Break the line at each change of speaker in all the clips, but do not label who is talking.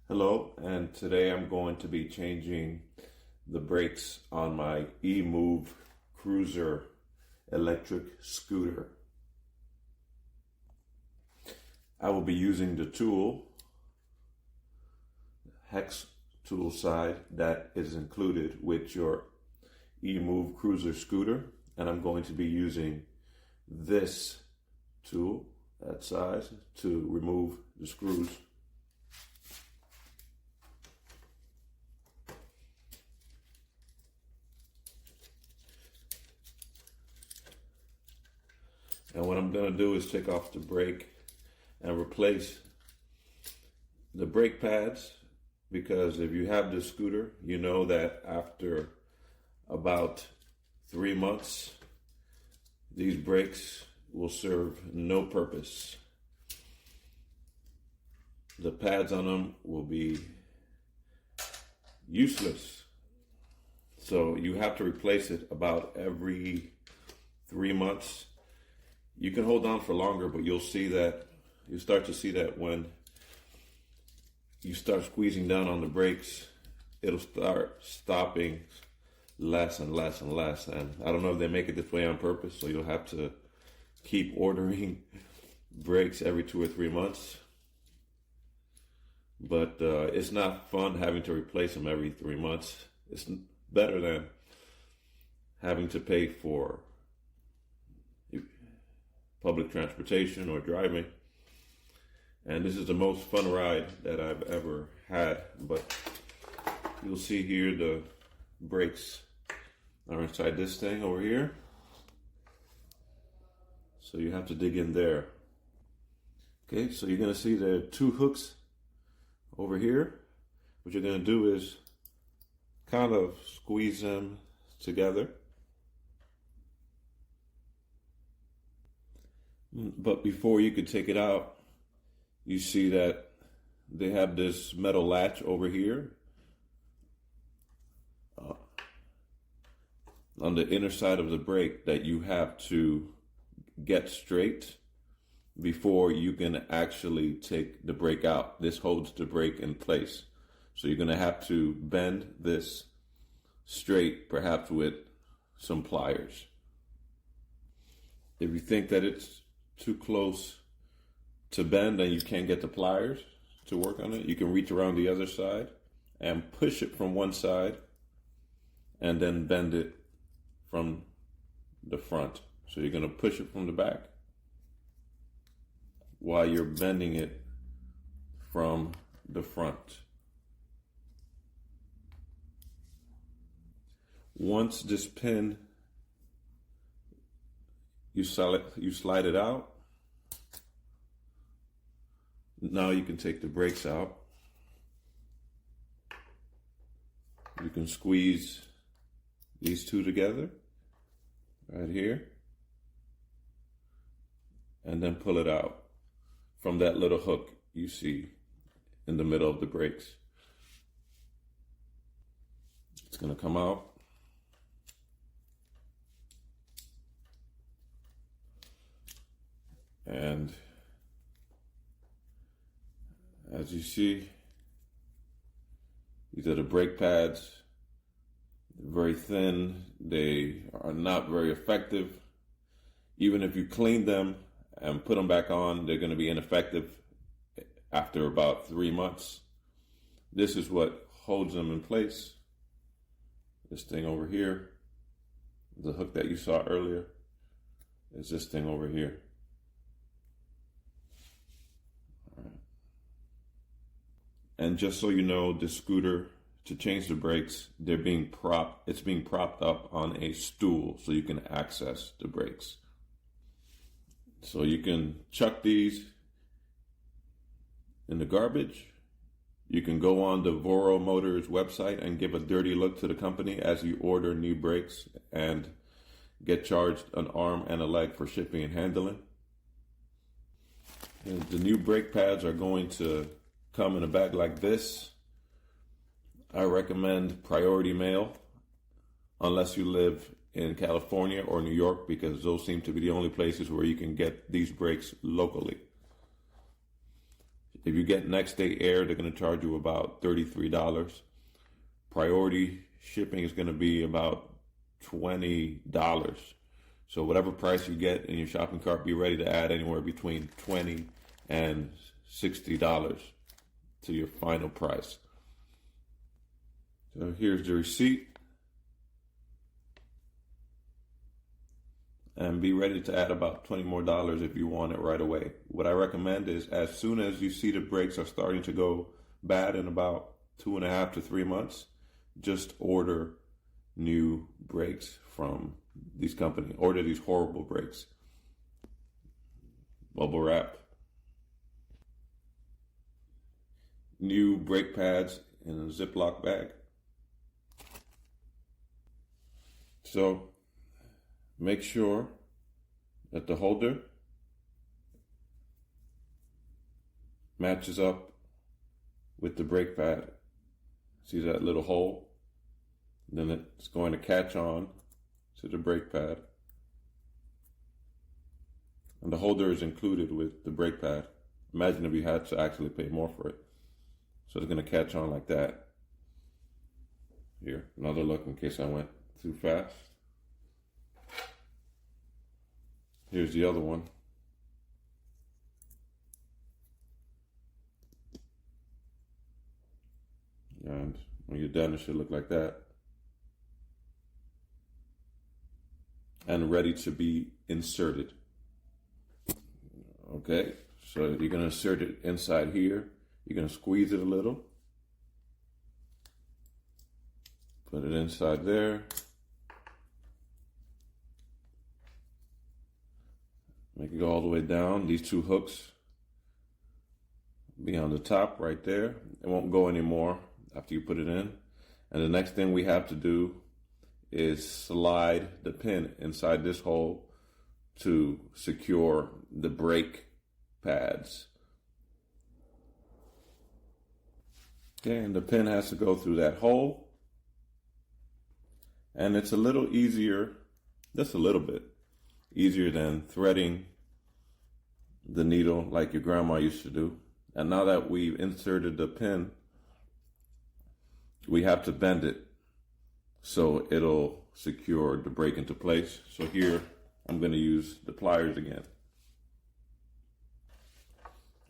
Hello, and today I'm going to be changing the brakes on my eMove Cruiser electric scooter. I will be using the tool, hex tool side that is included with your eMove Cruiser scooter, and I'm going to be using this tool, that size, to remove the screws. And what I'm going to do is take off the brake and replace the brake pads, because if you have this scooter, you know that after about 3 months, these brakes will serve no purpose. The pads on them will be useless. So you have to replace it about every 3 months. You can hold on for longer, but you'll start to see that when you start squeezing down on the brakes, it'll start stopping less and less and less. And I don't know if they make it this way on purpose, so you'll have to keep ordering brakes every 2 or 3 months. But it's not fun having to replace them every 3 months. It's better than having to pay for public transportation or driving. And this is the most fun ride that I've ever had. But you'll see here the brakes are inside this thing over here. So you have to dig in there. Okay, so you're going to see there are 2 hooks over here. What you're going to do is kind of squeeze them together. But before you could take it out, you see that they have this metal latch over here on the inner side of the brake that you have to get straight before you can actually take the brake out. This holds the brake in place. So you're going to have to bend this straight, perhaps with some pliers. If you think that it's too close to bend and you can't get the pliers to work on it, you can reach around the other side and push it from one side and then bend it from the front. So you're going to push it from the back while you're bending it from the front. Once this pin, you slide it out. Now you can take the brakes out. You can squeeze these 2 together right here and then pull it out from that little hook you see in the middle of the brakes. It's going to come out. And as you see, these are the brake pads. They're very thin. They are not very effective. Even if you clean them and put them back on, they're going to be ineffective after about 3 months. This is what holds them in place. This thing over here, the hook that you saw earlier, is this thing over here. And just so you know, the scooter, to change the brakes, it's being propped up on a stool so you can access the brakes. So you can chuck these in the garbage. You can go on the Voro Motors website and give a dirty look to the company as you order new brakes and get charged an arm and a leg for shipping and handling. And the new brake pads are going to come in a bag like this. I recommend priority mail unless you live in California or New York, because those seem to be the only places where you can get these brakes locally. If you get next day air, they're going to charge you about $33. Priority shipping is going to be about $20. So whatever price you get in your shopping cart, be ready to add anywhere between $20 and $60 to your final price. So here's the receipt. And be ready to add about $20 more if you want it right away. What I recommend is as soon as you see the brakes are starting to go bad in about 2.5 to 3 months, just order new brakes from these companies. Order these horrible brakes. Bubble wrap. New brake pads in a Ziploc bag. So make sure that the holder matches up with the brake pad. See that little hole? Then it's going to catch on to the brake pad. And the holder is included with the brake pad. Imagine if you had to actually pay more for it. So it's going to catch on like that. Here, another look in case I went too fast. Here's the other one. And when you're done, it should look like that. And ready to be inserted. Okay, so you're going to insert it inside here. You're going to squeeze it a little. Put it inside there. Make it go all the way down. These two hooks be on the top right there. It won't go anymore after you put it in. And the next thing we have to do is slide the pin inside this hole to secure the brake pads. Okay, and the pin has to go through that hole. And it's a little easier, just a little bit easier than threading the needle like your grandma used to do. And now that we've inserted the pin, we have to bend it so it'll secure the brake into place. So here I'm going to use the pliers again.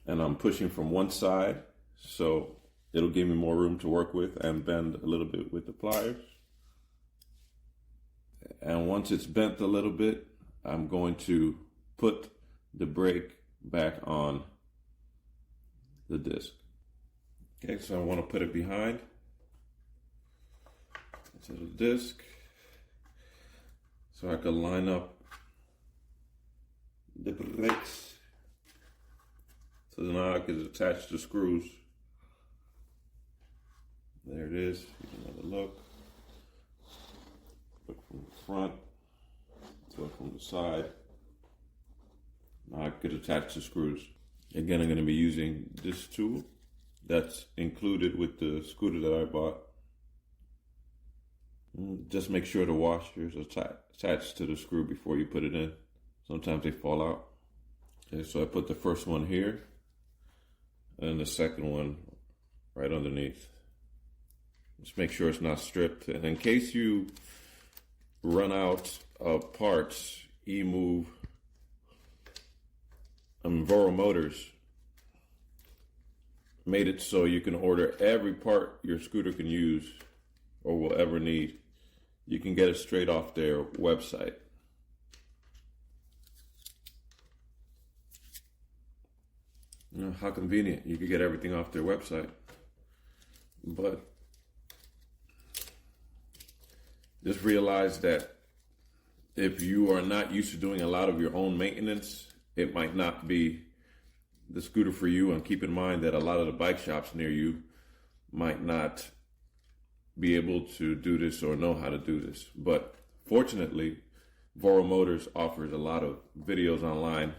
And I'm pushing from one side so it'll give me more room to work with and bend a little bit with the pliers. And once it's bent a little bit, I'm going to put the brake back on the disc. Okay, so I want to put it behind to the disc so I can line up the brakes. So now I can attach the screws. There it is. Give another look. Look from the front. Look from the side. Now I could attach the screws. Again, I'm going to be using this tool that's included with the scooter that I bought. Just make sure the washer is attached to the screw before you put it in. Sometimes they fall out. Okay, so I put the first one here and then the second one right underneath. Just make sure it's not stripped. And in case you run out of parts, Voro Motors made it so you can order every part your scooter can use or will ever need. You can get it straight off their website. You know, how convenient. You can get everything off their website. But just realize that if you are not used to doing a lot of your own maintenance, it might not be the scooter for you. And keep in mind that a lot of the bike shops near you might not be able to do this or know how to do this. But fortunately, Voro Motors offers a lot of videos online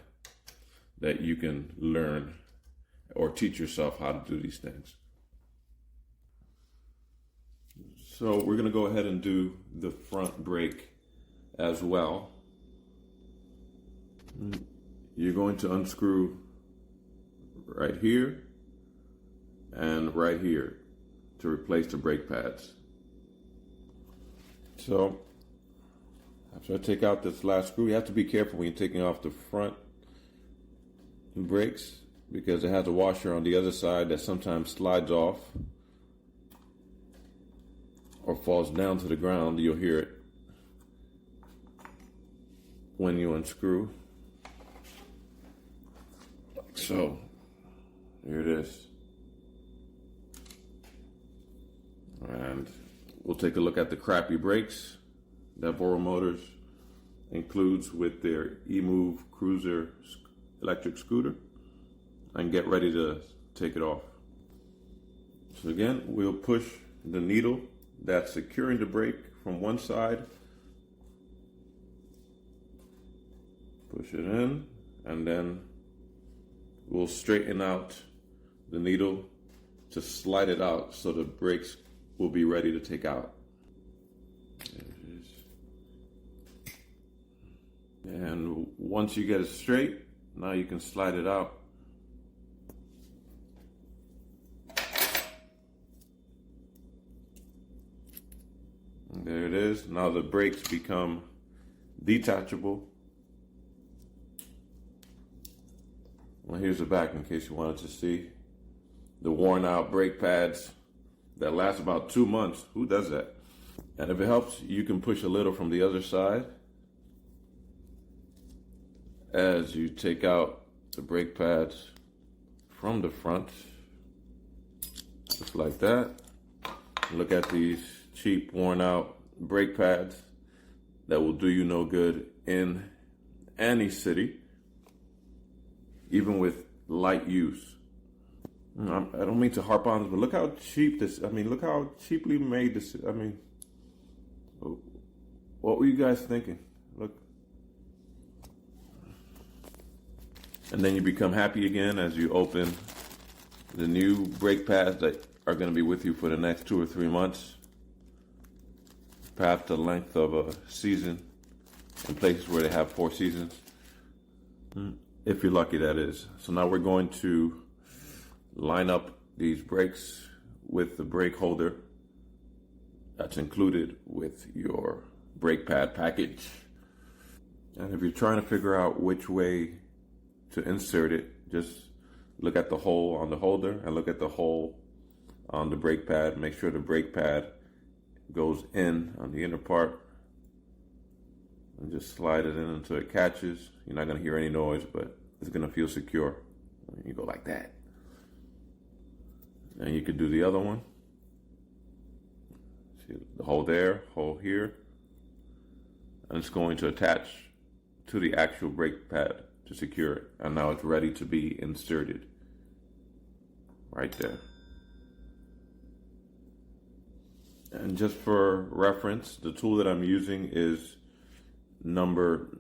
that you can learn or teach yourself how to do these things. So we're going to go ahead and do the front brake as well. You're going to unscrew right here and right here to replace the brake pads. So after I take out this last screw, you have to be careful when you're taking off the front brakes because it has a washer on the other side that sometimes slides off or falls down to the ground. You'll hear it when you unscrew. Like so. Here it is. And we'll take a look at the crappy brakes that Voro Motors includes with their eMove Cruiser electric scooter and get ready to take it off. So again, we'll push the needle that's securing the brake from one side, push it in, and then we'll straighten out the needle to slide it out so the brakes will be ready to take out. There it is. And once you get it straight, now you can slide it out. And there it is. Now the brakes become detachable. Well, here's the back in case you wanted to see. The worn out brake pads that last about 2 months. Who does that? And if it helps, you can push a little from the other side as you take out the brake pads from the front, just like that. Look at these cheap, worn out brake pads that will do you no good in any city, even with light use. I don't mean to harp on this, but look how cheap this, look how cheaply made this, what were you guys thinking? Look. And then you become happy again as you open the new brake pads that are going to be with you for the next 2 or 3 months, perhaps the length of a season in places where they have 4 seasons, if you're lucky, that is. So now we're going to line up these brakes with the brake holder that's included with your brake pad package. And if you're trying to figure out which way to insert it, just look at the hole on the holder and look at the hole on the brake pad. Make sure the brake pad goes in on the inner part and just slide it in until it catches. You're not going to hear any noise, but it's going to feel secure. You go like that. And you could do the other one. See the hole there, hole here. And it's going to attach to the actual brake pad to secure it. And now it's ready to be inserted. Right there. And just for reference, the tool that I'm using is number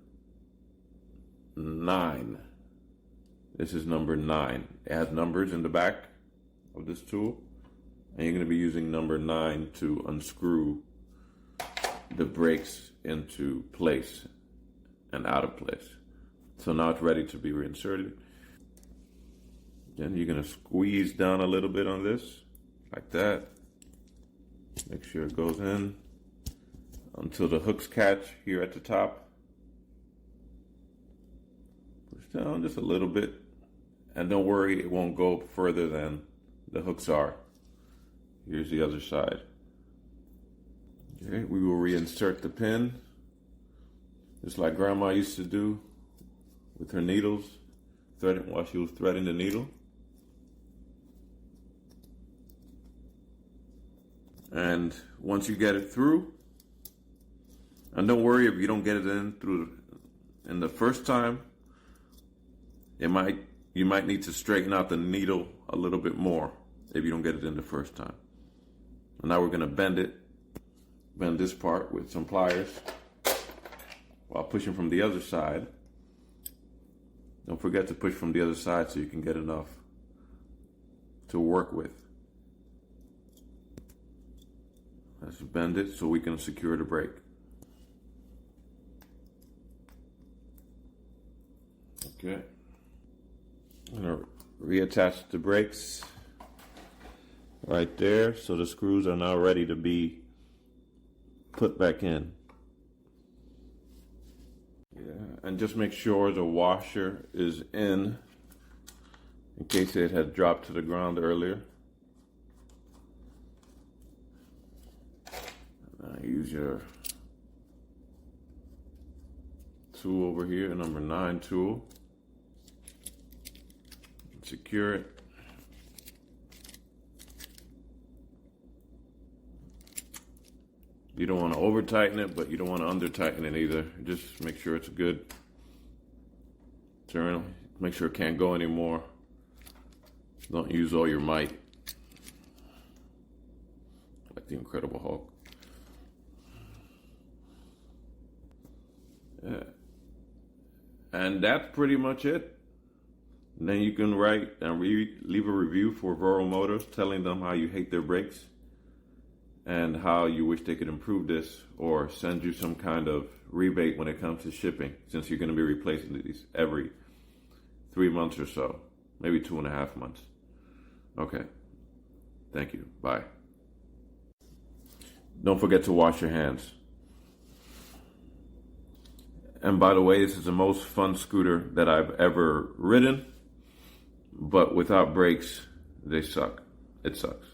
9. This is number 9. It has numbers in the back of this tool, and you're going to be using number 9 to unscrew the brakes into place and out of place. So now it's ready to be reinserted. Then you're going to squeeze down a little bit on this, like that. Make sure it goes in until the hooks catch here at the top. Push down just a little bit, and don't worry, it won't go further than the hooks are. Here's the other side. Okay, we will reinsert the pin, just like Grandma used to do with her needles, while she was threading the needle. And once you get it through, and don't worry if you don't get it in the first time, you might need to straighten out the needle a little bit more if you don't get it in the first time. And now we're going to bend this part with some pliers while pushing from the other side. Don't forget to push from the other side so you can get enough to work with. Let's bend it so we can secure the brake. Okay. I'm going to reattach the brakes right there. So the screws are now ready to be put back in. Yeah, and just make sure the washer is in case it had dropped to the ground earlier. Use your tool over here, number 9 tool. Secure it. You don't want to over tighten it, but you don't want to under tighten it either. Just make sure it's a good turn. Make sure it can't go anymore. Don't use all your might. Like the Incredible Hulk. Yeah. And that's pretty much it. And then you can write and leave a review for Voro Motors, telling them how you hate their brakes and how you wish they could improve this, or send you some kind of rebate when it comes to shipping, since you're going to be replacing these every 3 months or so, maybe 2.5 months. Okay. Thank you. Bye. Don't forget to wash your hands. And by the way, this is the most fun scooter that I've ever ridden, but without brakes, they suck. It sucks.